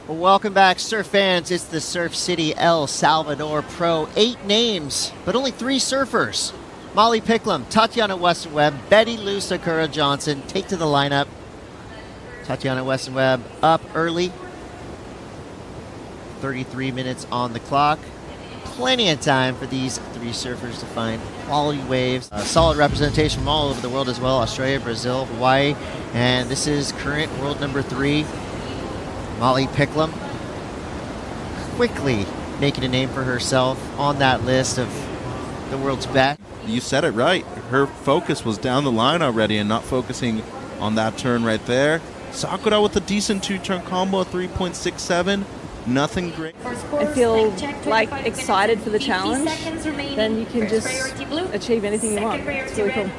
Well, welcome back, surf fans. It's the Surf City El Salvador Pro. 8 names, but only 3 surfers. Molly Picklum, Tatiana Weston Webb, Betty Lou Sakura Johnson take to the lineup. Tatiana Weston Webb up early. 33 minutes on the clock. Plenty of time for these 3 surfers to find quality waves. Solid representation from all over the world as well. Australia, Brazil, Hawaii. And this is current world number 3. Molly Picklum quickly making a name for herself on that list of the world's best. You said it right. Her focus was down the line already and not focusing on that turn right there. Sakura with a decent 2-turn combo, 3.67. Nothing great. I feel like excited for the challenge. Then you can just achieve anything you want. It's really cool.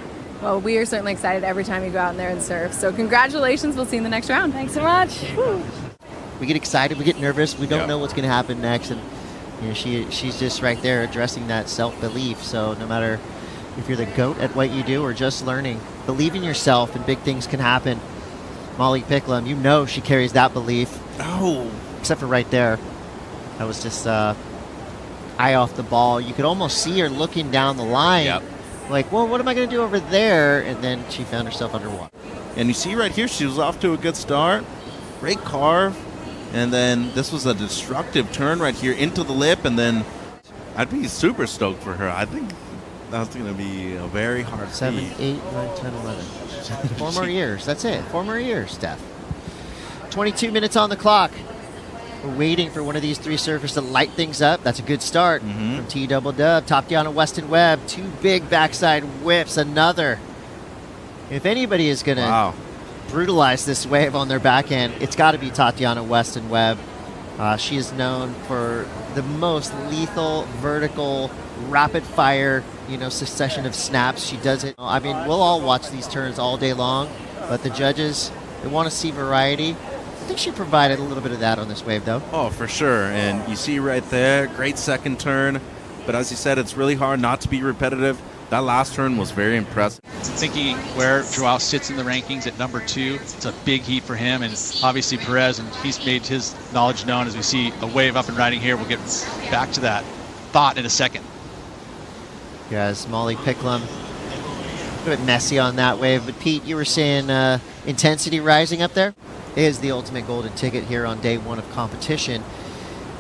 Well, we are certainly excited every time you go out in there and surf. So congratulations. We'll see you in the next round. Thanks so much. Woo. We get excited, we get nervous, we don't know what's going to happen next, and you know, she's just right there addressing that self-belief. So no matter if you're the GOAT at what you do or just learning, believe in yourself and big things can happen. Molly Picklum, you know she carries that belief. Oh. Except for right there. That was just eye off the ball. You could almost see her looking down the line. Yep. Like, well, what am I going to do over there? And then she found herself underwater. And you see right here, she was off to a good start. Great carve. And then this was a destructive turn right here into the lip. And then I'd be super stoked for her. I think that's going to be a very hard 7, feat. 8, 9, 10, 11. 4 more years. That's it. 4 more years, Steph. 22 minutes on the clock. We're waiting for one of these 3 surfers to light things up. That's a good start from T-double-dub. Tatiana Weston Webb, 2 big backside whips. Another. If anybody is going to brutalize this wave on their backhand, it's got to be Tatiana Weston Webb. She is known for the most lethal, vertical, rapid-fire, succession of snaps. She does it. I mean, we'll all watch these turns all day long, but the judges, they want to see variety. I think she provided a little bit of that on this wave, though. Oh, for sure. And you see right there, great second turn. But as you said, it's really hard not to be repetitive. That last turn was very impressive. Thinking where Joao sits in the rankings at number 2, it's a big heat for him, and obviously Perez, and he's made his knowledge known. As we see a wave up and riding here, we'll get back to that thought in a second. Yes, Molly Picklum, a bit messy on that wave, but Pete, you were saying intensity rising up there? Is the ultimate golden ticket here on day 1 of competition.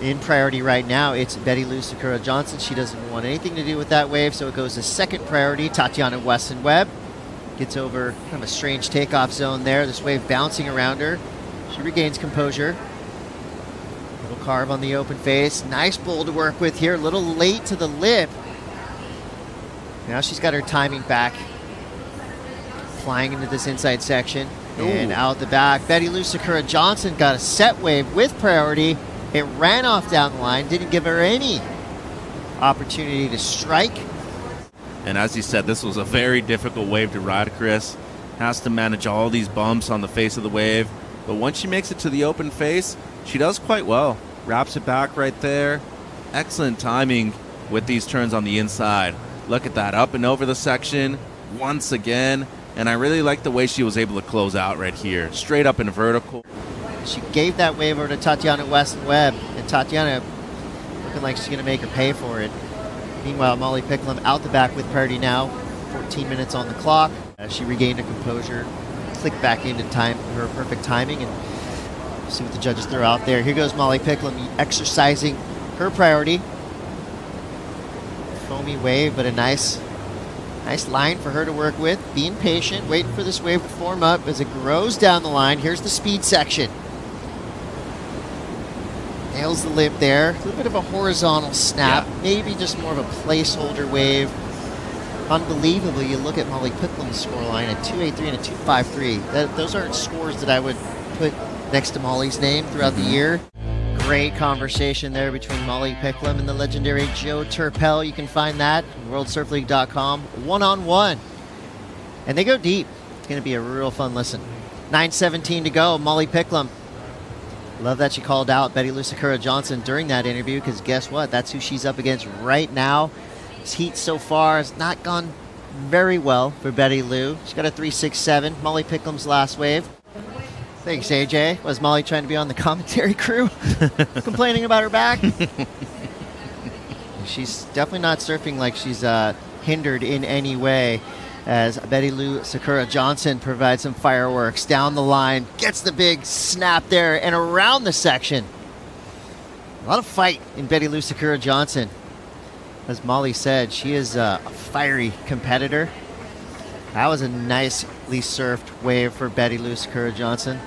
In priority right now, it's Betty Lou Sakura Johnson. She doesn't want anything to do with that wave, so it goes to second priority. Tatiana Weston Webb gets over kind of a strange takeoff zone there. This wave bouncing around her. She regains composure. Little carve on the open face. Nice bowl to work with here. A little late to the lip. Now she's got her timing back. Flying into this inside section. And out the back. Betty Lou Sakura Johnson got a set wave with priority. It ran off down the line, didn't give her any opportunity to strike. And as you said, this was a very difficult wave to ride, Chris. Has to manage all these bumps on the face of the wave. But once she makes it to the open face, she does quite well. Wraps it back right there. Excellent timing with these turns on the inside. Look at that, up and over the section once again. And I really like the way she was able to close out right here. Straight up and vertical. She gave that wave over to Tatiana Weston Webb, and Tatiana looking like she's going to make her pay for it. Meanwhile, Molly Picklum out the back with priority now. 14 minutes on the clock. She regained her composure, clicked back into time, her perfect timing, and see what the judges throw out there. Here goes Molly Picklum exercising her priority. Foamy wave, but a nice line for her to work with. Being patient, waiting for this wave to form up as it grows down the line. Here's the speed section. Nails the lip there. A little bit of a horizontal snap. Maybe just more of a placeholder wave. Unbelievably, you look at Molly Picklum's scoreline at 283 and a 253. Those aren't scores that I would put next to Molly's name throughout the year. Great conversation there between Molly Picklum and the legendary Joe Turpel. You can find that on WorldSurfLeague.com, one-on-one. And they go deep. It's going to be a real fun listen. 9:17 to go. Molly Picklum. Love that she called out Betty Lou Sakura Johnson during that interview, because guess what? That's who she's up against right now. This heat so far has not gone very well for Betty Lou. She's got a 3.67. Molly Picklum's last wave. Thanks, AJ. Was Molly trying to be on the commentary crew? Complaining about her back? She's definitely not surfing like she's hindered in any way, as Betty Lou Sakura Johnson provides some fireworks down the line, gets the big snap there and around the section. A lot of fight in Betty Lou Sakura Johnson. As Molly said, she is a fiery competitor. That was a nicely surfed wave for Betty Lou Sakura Johnson,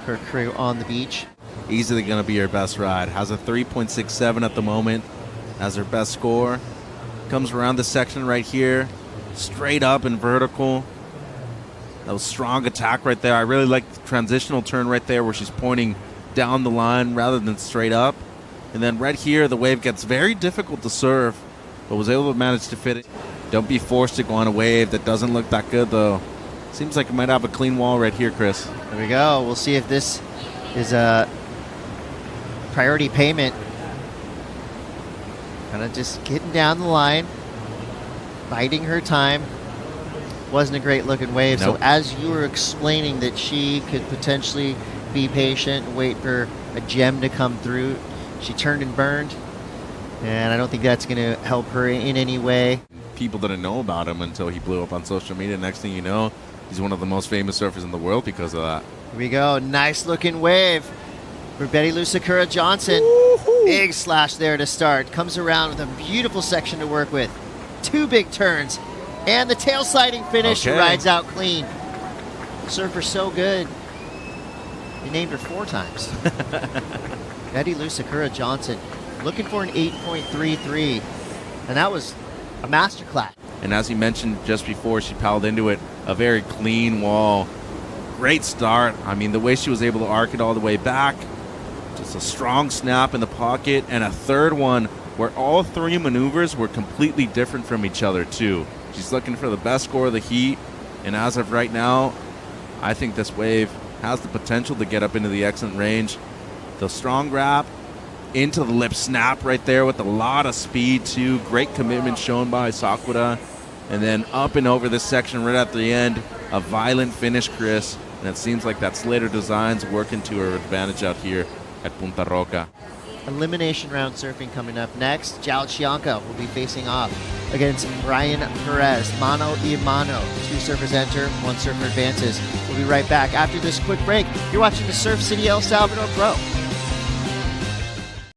her crew on the beach. Easily going to be her best ride. Has a 3.67 at the moment as her best score. Comes around the section right here, straight up and vertical. That was strong attack right there. I really like the transitional turn right there where she's pointing down the line rather than straight up. And then right here, the wave gets very difficult to surf, but was able to manage to fit it. Don't be forced to go on a wave that doesn't look that good, though. Seems like it might have a clean wall right here, Chris. There we go. We'll see if this is a priority payment. Kind of just getting down the line, biding her time. Wasn't a great looking wave. Nope. So as you were explaining that she could potentially be patient and wait for a gem to come through, she turned and burned. And I don't think that's going to help her in any way. People didn't know about him until he blew up on social media. Next thing you know, he's one of the most famous surfers in the world because of that. Here we go. Nice looking wave for Betty Lou Sakura Johnson. Woo-hoo. Big slash there to start. Comes around with a beautiful section to work with. 2 big turns. And the tail sliding finish. Okay. Rides out clean. Surfer so good. They named her 4 times. Betty Lou Sakura Johnson looking for an 8.33. And that was a masterclass. And as he mentioned just before, she paddled into it, a very clean wall. Great start. I mean, the way she was able to arc it all the way back, just a strong snap in the pocket, and a third one where all 3 maneuvers were completely different from each other, too. She's looking for the best score of the heat, and as of right now, I think this wave has the potential to get up into the excellent range. The strong grab into the lip snap right there with a lot of speed, too. Great commitment shown by Sakura. And then up and over this section right at the end, a violent finish, Chris. And it seems like that Slater Designs working to her advantage out here at Punta Roca. Elimination round surfing coming up next. Jao Chianca will be facing off against Brian Perez. Mano y mano. 2 surfers enter, 1 surfer advances. We'll be right back after this quick break. You're watching the Surf City El Salvador Pro.